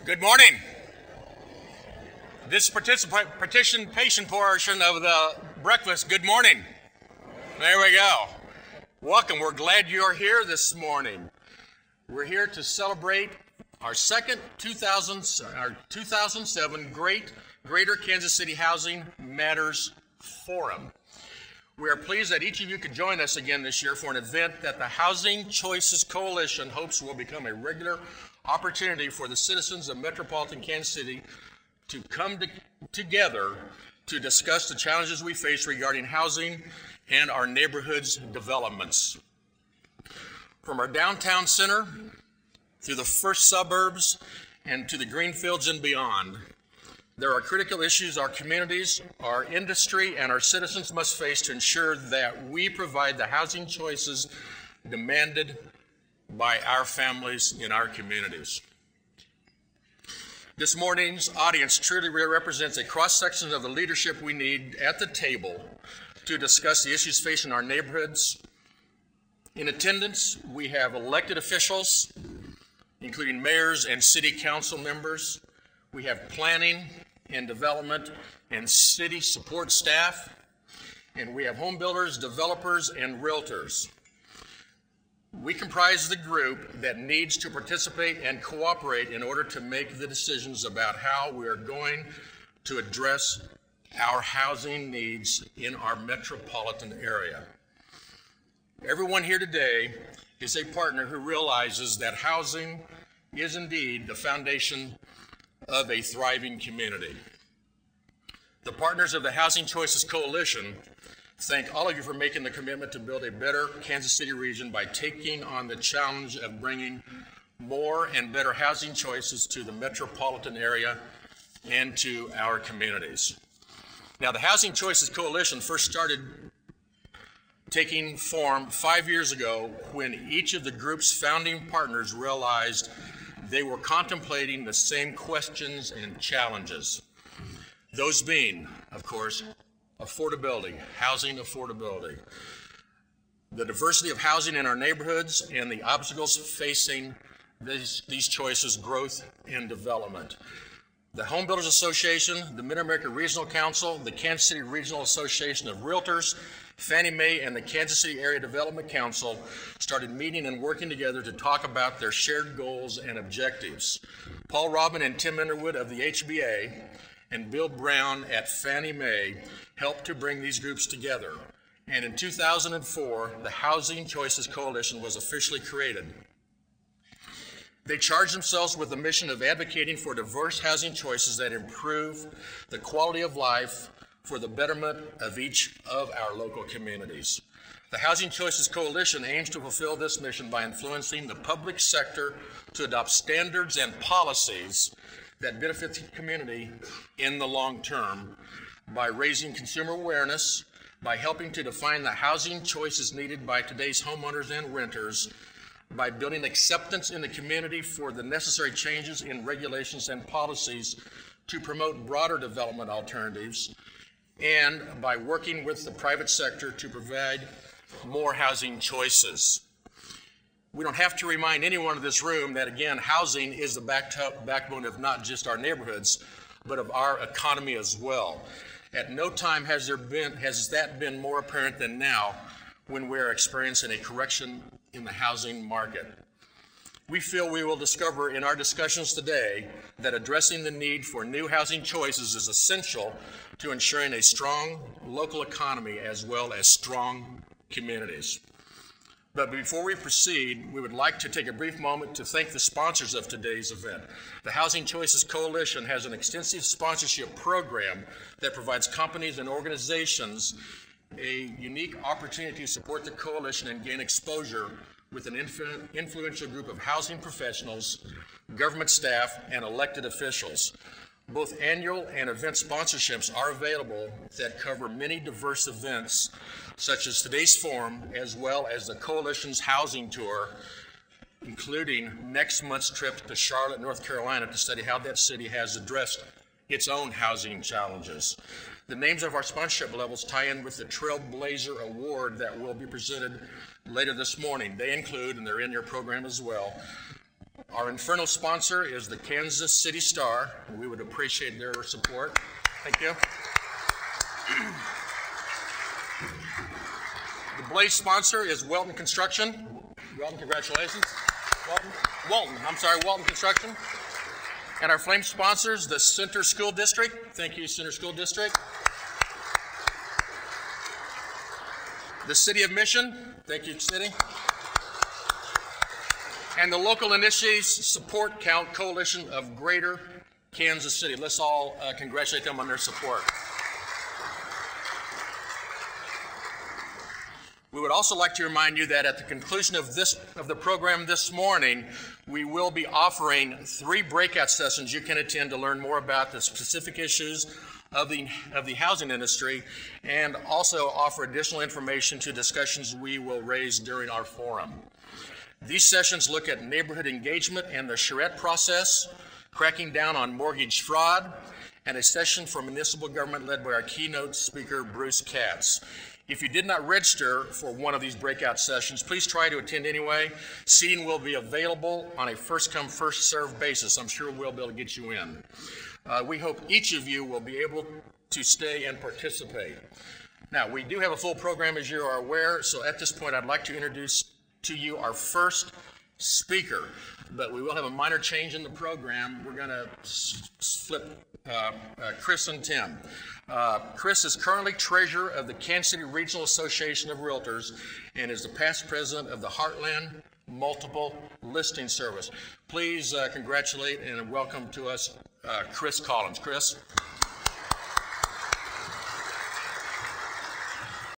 Good morning. This participation portion of the breakfast, good morning. There we go. Welcome. We're glad you're here this morning. We're here to celebrate our second 2007 Greater Kansas City Housing Matters Forum. We are pleased that each of you could join us again this year for an event that the Housing Choices Coalition hopes will become a regular opportunity for the citizens of metropolitan Kansas City to come together to discuss the challenges we face regarding housing and our neighborhoods' developments. From our downtown center through the first suburbs and to the greenfields and beyond, there are critical issues our communities, our industry, and our citizens must face to ensure that we provide the housing choices demanded by our families in our communities. This morning's audience truly represents a cross-section of the leadership we need at the table to discuss the issues facing our neighborhoods. In attendance, we have elected officials, including mayors and city council members. We have planning and development and city support staff, and we have home builders, developers, and realtors. We comprise the group that needs to participate and cooperate in order to make the decisions about how we are going to address our housing needs in our metropolitan area. Everyone here today is a partner who realizes that housing is indeed the foundation of a thriving community. The partners of the Housing Choices Coalition thank all of you for making the commitment to build a better Kansas City region by taking on the challenge of bringing more and better housing choices to the metropolitan area and to our communities. Now, the Housing Choices Coalition first started taking form 5 years ago when each of the group's founding partners realized they were contemplating the same questions and challenges. Those being, of course, affordability, housing affordability, the diversity of housing in our neighborhoods, and the obstacles facing these choices, growth and development. The Home Builders Association, the Mid-America Regional Council, the Kansas City Regional Association of Realtors, Fannie Mae, and the Kansas City Area Development Council started meeting and working together to talk about their shared goals and objectives. Paul Robin and Tim Underwood of the HBA and Bill Brown at Fannie Mae helped to bring these groups together. And in 2004, the Housing Choices Coalition was officially created. They charged themselves with the mission of advocating for diverse housing choices that improve the quality of life for the betterment of each of our local communities. The Housing Choices Coalition aims to fulfill this mission by influencing the public sector to adopt standards and policies that benefit the community in the long term, by raising consumer awareness, by helping to define the housing choices needed by today's homeowners and renters, by building acceptance in the community for the necessary changes in regulations and policies to promote broader development alternatives, and by working with the private sector to provide more housing choices. We don't have to remind anyone in this room that, again, housing is the backbone of not just our neighborhoods, but of our economy as well. At no time has that been more apparent than now when we're experiencing a correction in the housing market. We feel we will discover in our discussions today that addressing the need for new housing choices is essential to ensuring a strong local economy as well as strong communities. But before we proceed, we would like to take a brief moment to thank the sponsors of today's event. The Housing Choices Coalition has an extensive sponsorship program that provides companies and organizations a unique opportunity to support the coalition and gain exposure with an influential group of housing professionals, government staff, and elected officials. Both annual and event sponsorships are available that cover many diverse events, such as today's forum, as well as the Coalition's housing tour, including next month's trip to Charlotte, North Carolina, to study how that city has addressed its own housing challenges. The names of our sponsorship levels tie in with the Trailblazer Award that will be presented later this morning. They include, and they're in your program as well, Our Inferno sponsor is the Kansas City Star. We would appreciate their support. Thank you. The Blaze sponsor is Welton Construction. Welton, congratulations. Walton Construction. And our flame sponsors, the Center School District. Thank you, Center School District. The City of Mission. Thank you, City. And the Local Initiatives Support Count Coalition of Greater Kansas City. Let's all congratulate them on their support. We would also like to remind you that at the conclusion of the program this morning, we will be offering 3 breakout sessions you can attend to learn more about the specific issues of the housing industry, and also offer additional information to discussions we will raise during our forum. These sessions look at neighborhood engagement and the charrette process, cracking down on mortgage fraud, and a session for municipal government led by our keynote speaker, Bruce Katz. If you did not register for one of these breakout sessions, please try to attend anyway. Seating will be available on a first-come, first-served basis. I'm sure we'll be able to get you in. We hope each of you will be able to stay and participate. Now, we do have a full program, as you are aware, so at this point I'd like to introduce to you our first speaker, but we will have a minor change in the program. We're going to flip Chris and Tim. Chris is currently treasurer of the Kansas City Regional Association of Realtors and is the past president of the Heartland Multiple Listing Service. Please congratulate and welcome to us Chris Collins. Chris.